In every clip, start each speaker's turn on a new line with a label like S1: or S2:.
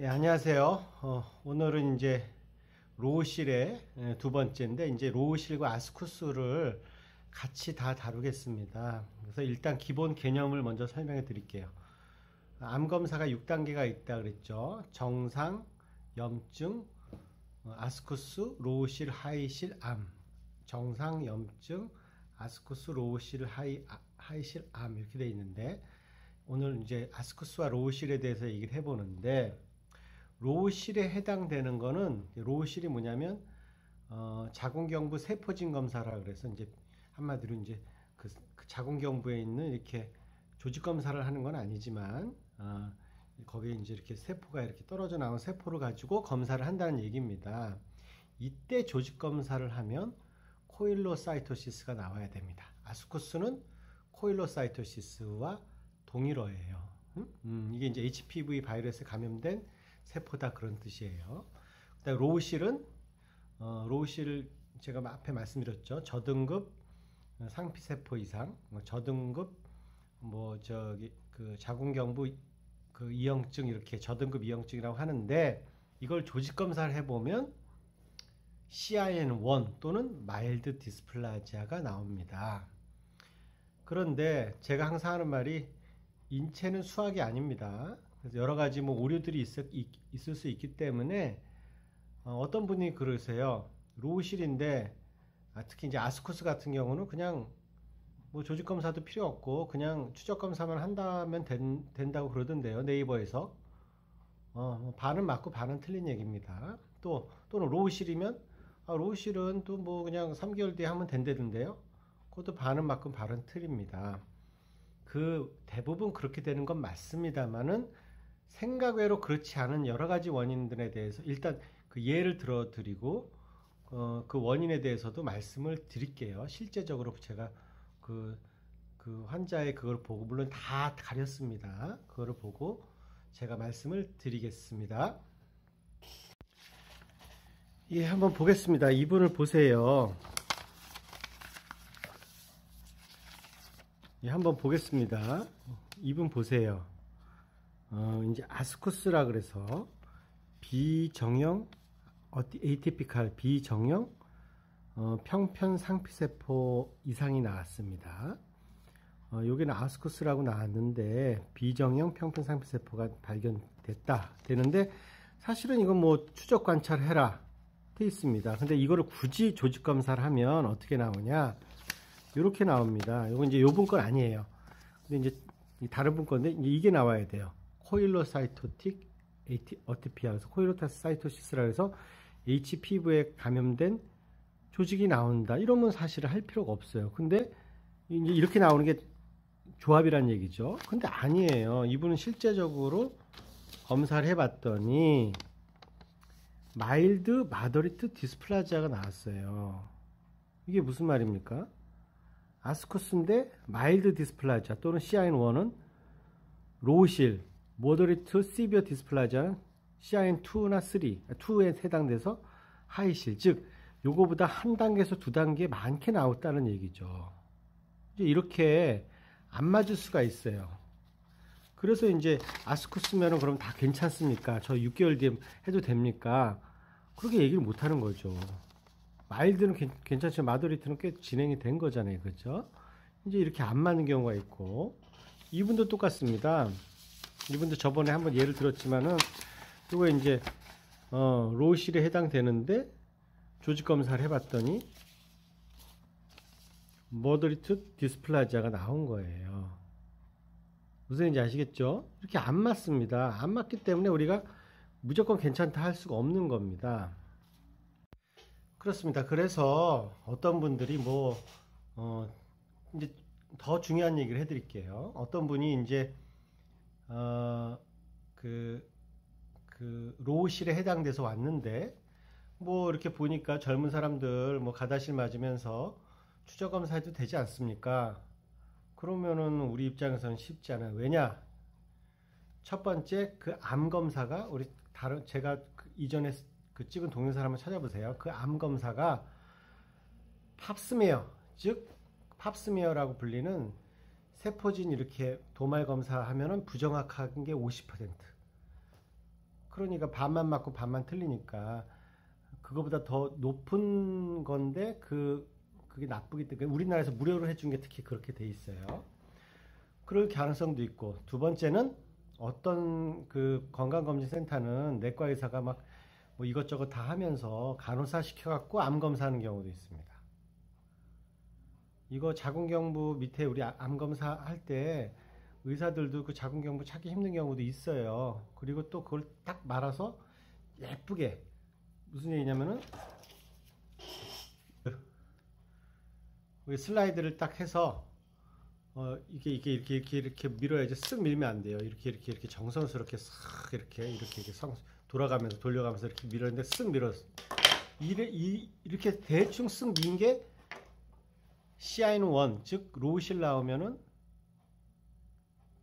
S1: 예, 안녕하세요. 오늘은 이제 로우실의 두 번째인데, 이제 로우실과 아스쿠스를 같이 다 다루겠습니다. 그래서 일단 기본 개념을 먼저 설명해 드릴게요. 암 검사가 6단계가 있다 그랬죠. 정상, 염증, 아스쿠스, 로우실, 하이실, 암. 정상, 염증, 아스쿠스, 로우실, 하이실, 암 이렇게 돼 있는데, 오늘 이제 아스쿠스와 로우실에 대해서 얘기를 해보는데, 로우실에 해당되는 거는, 로우실이 뭐냐면 자궁경부 세포진 검사라 그래서 이제 한마디로 이제 그 자궁경부에 있는 이렇게 조직 검사를 하는 건 아니지만 거기에 이제 이렇게 세포가 이렇게 떨어져 나온 세포를 가지고 검사를 한다는 얘기입니다. 이때 조직 검사를 하면 코일로사이토시스가 나와야 됩니다. 아스쿠스는 코일로사이토시스와 동일어예요. 이게 이제 HPV 바이러스에 감염된 세포다 그런 뜻이에요. 그다음 로우실은 로우실 제가 앞에 말씀드렸죠. 저등급 상피세포 이상, 저등급 그 자궁경부 그 이형증 이렇게 저등급 이형증이라고 하는데 이걸 조직 검사를 해보면 CIN1 또는 마일드 디스플라지아가 나옵니다. 그런데 제가 항상 하는 말이 인체는 수학이 아닙니다. 그래서 여러 가지 오류들이 있을 수 있기 때문에 어떤 분이 그러세요. 로우실인데 특히 이제 아스쿠스 같은 경우는 그냥 조직 검사도 필요 없고 그냥 추적 검사만 한다면 된다고 그러던데요. 네이버에서 반은 맞고 반은 틀린 얘기입니다. 또는 로우실이면 로우실은 또 그냥 3개월 뒤에 하면 된다던데요. 그것도 반은 맞고 반은 틀립니다. 그 대부분 그렇게 되는 건 맞습니다만은 생각 외로 그렇지 않은 여러 가지 원인들에 대해서 일단 그 예를 들어 드리고 그 원인에 대해서도 말씀을 드릴게요. 실제적으로 제가 그 환자의 그걸 보고 물론 다 가렸습니다. 그거를 보고 제가 말씀을 드리겠습니다. 예, 한번 보겠습니다. 이분을 보세요. 예, 한번 보겠습니다. 이분 보세요. 이제 아스쿠스라 그래서 비정형 에이티피칼 비정형 평편 상피세포 이상이 나왔습니다. 여기는 아스쿠스라고 나왔는데 비정형 평편 상피세포가 발견됐다 되는데 사실은 이건 추적 관찰해라 돼 있습니다. 근데 이거를 굳이 조직 검사를 하면 어떻게 나오냐? 이렇게 나옵니다. 이건 이제 요분 건 아니에요. 근데 이제 다른 분 건데 이게 나와야 돼요. 코일로사이토틱 어티피아, 그래서 코일로사이토시스라 해서 HPV에 감염된 조직이 나온다. 이러면 사실 할 필요가 없어요. 근데 이제 이렇게 나오는 게 조합이란 얘기죠. 근데 아니에요. 이분은 실제적으로 검사를 해봤더니 마일드 마더리트 디스플라지아가 나왔어요. 이게 무슨 말입니까? 아스쿠스인데 마일드 디스플라지아 또는 CIN1은 로우실 모더리트 시비어 디스플라지아는 CIN2나 2에 해당돼서 하이실, 즉 요거보다 한 단계에서 두 단계 많게 나왔다는 얘기죠. 이제 이렇게 안 맞을 수가 있어요. 그래서 이제 아스쿠스면은 그럼 다 괜찮습니까? 저 6개월 뒤에 해도 됩니까? 그렇게 얘기를 못 하는 거죠. 마일드는 괜찮지만 마더리트는 꽤 진행이 된 거잖아요. 그렇죠? 이제 이렇게 안 맞는 경우가 있고 이분도 똑같습니다. 이분도 저번에 한번 예를 들었지만은 이거 이제 로우실에 해당되는데 조직 검사를 해봤더니 머더리트 디스플라지아가 나온 거예요. 무슨 얘기인지 아시겠죠? 이렇게 안 맞습니다. 안 맞기 때문에 우리가 무조건 괜찮다 할 수가 없는 겁니다. 그렇습니다. 그래서 어떤 분들이 이제 더 중요한 얘기를 해드릴게요. 어떤 분이 이제 로우실에 해당돼서 왔는데 이렇게 보니까 젊은 사람들 가다실 맞으면서 추적 검사해도 되지 않습니까? 그러면은 우리 입장에서는 쉽지 않아요. 왜냐? 첫 번째 그 암 검사가 제가 이전에 찍은 동영상 한번 찾아보세요. 그 암 검사가 팝스메어, 즉 팝스메어라고 불리는 세포진 이렇게 도말 검사하면은 부정확한 게 50%. 그러니까 반만 맞고 반만 틀리니까 그거보다 더 높은 건데 그게 나쁘기 때문에 우리나라에서 무료로 해준 게 특히 그렇게 돼 있어요. 그럴 가능성도 있고, 두 번째는 어떤 그 건강검진센터는 내과 의사가 막 뭐 이것저것 다 하면서 간호사 시켜갖고 암 검사하는 경우도 있습니다. 이거 자궁경부 밑에 우리 암 검사 할 때 의사들도 그 자궁경부 찾기 힘든 경우도 있어요. 그리고 또 그걸 딱 말아서 예쁘게, 무슨 얘기냐면은 슬라이드를 딱 해서 이렇게 밀어야지. 쓱 밀면 안 돼요. 이렇게 정성스럽게 싹 이렇게 돌아가면서 돌려가면서 이렇게 밀었는데 쓱 밀었어. 이렇게 대충 쓱 민 게 CIN1, 즉 로우실 나오면은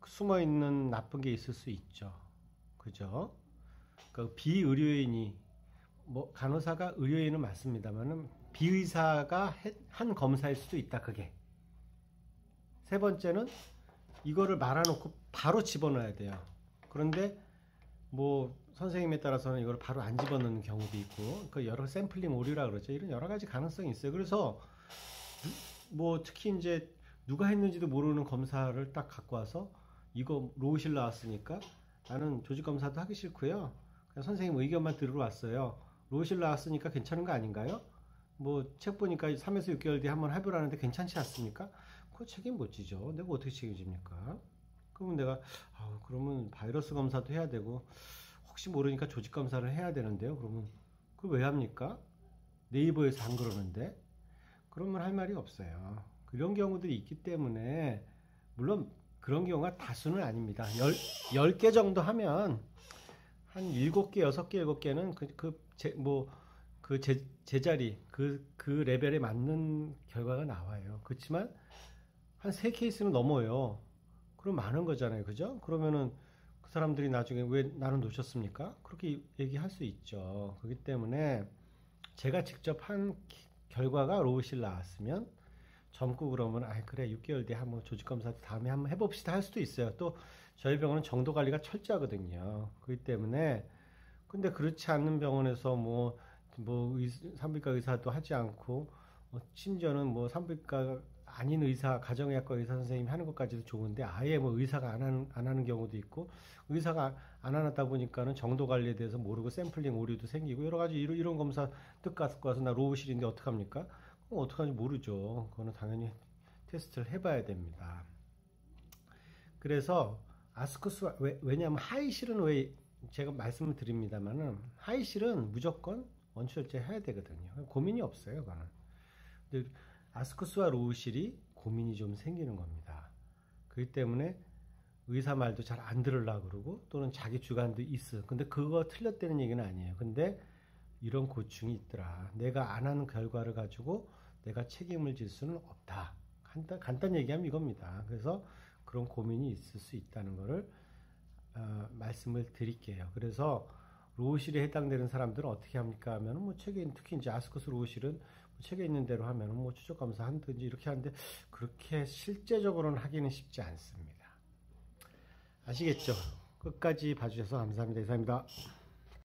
S1: 숨어 있는 나쁜 게 있을 수 있죠. 그죠? 그 비의료인이, 뭐 간호사가 의료인은 맞습니다만은 비의사가 한 검사일 수도 있다. 그게. 세 번째는 이거를 말아놓고 바로 집어넣어야 돼요. 그런데 뭐 선생님에 따라서는 이걸 바로 안 집어넣는 경우도 있고, 그 여러 샘플링 오류라 그러죠. 이런 여러 가지 가능성이 있어요. 그래서 뭐 특히 이제 누가 했는지도 모르는 검사를 딱 갖고 와서 이거 로우실 나왔으니까 나는 조직 검사도 하기 싫고요. 그냥 선생님 의견만 들으러 왔어요. 로우실 나왔으니까 괜찮은 거 아닌가요? 뭐 책 보니까 3에서 6개월 뒤에 한번 해보라는데 괜찮지 않습니까? 그거 책임 못 지죠. 내가 어떻게 책임집니까? 그러면 내가 그러면 바이러스 검사도 해야 되고 혹시 모르니까 조직 검사를 해야 되는데요. 그러면 그걸 왜 합니까? 네이버에서 안 그러는데. 그러면 할 말이 없어요. 그런 경우들이 있기 때문에, 물론 그런 경우가 다수는 아닙니다. 10개 정도 하면 한 7개, 6개, 7개는 제자리, 그 레벨에 맞는 결과가 나와요. 그렇지만 한 3케이스는 넘어요. 그럼 많은 거잖아요. 그죠? 그러면은 그 사람들이 나중에 왜 나는 놓쳤습니까? 그렇게 얘기할 수 있죠. 그렇기 때문에 제가 직접 한 결과가 로우실 나왔으면 젊고 그러면 그래 6개월 뒤에 한번 조직검사 다음에 한번 해봅시다 할 수도 있어요. 또 저희 병원은 정도 관리가 철저하거든요. 그렇기 때문에, 근데 그렇지 않는 병원에서 산부인과 의사도 하지 않고 심지어는 뭐 산부인과 아닌 의사, 가정의학과 의사 선생님이 하는 것까지도 좋은데 아예 뭐 의사가 안 하는 경우도 있고, 의사가 안 하다 보니까는 정도 관리에 대해서 모르고 샘플링 오류도 생기고 여러 가지 이런 검사 뜻 갖고 와서 나 로우실인데 어떡합니까? 어떡하는지 모르죠. 그거는 당연히 테스트를 해봐야 됩니다. 그래서 아스쿠스, 왜냐하면 하이실은 왜 제가 말씀을 드립니다만은 하이실은 무조건 원추혈제 해야 되거든요. 고민이 없어요. 그거는. 근데 아스쿠스와 로우실이 고민이 좀 생기는 겁니다. 그렇기 때문에 의사 말도 잘 안 들으려고 그러고 또는 자기 주관도 있어. 근데 그거 틀렸다는 얘기는 아니에요. 근데 이런 고충이 있더라. 내가 안 하는 결과를 가지고 내가 책임을 질 수는 없다. 간단 얘기하면 이겁니다. 그래서 그런 고민이 있을 수 있다는 것을 말씀을 드릴게요. 그래서 로우실에 해당되는 사람들은 어떻게 합니까? 하면 뭐 책에, 특히 이제 아스쿠스 로우실은 책에 있는 대로 하면 뭐 추적 검사 한든지 이렇게 하는데 그렇게 실제적으로는 하기는 쉽지 않습니다. 아시겠죠? 끝까지 봐주셔서 감사합니다. 이상입니다.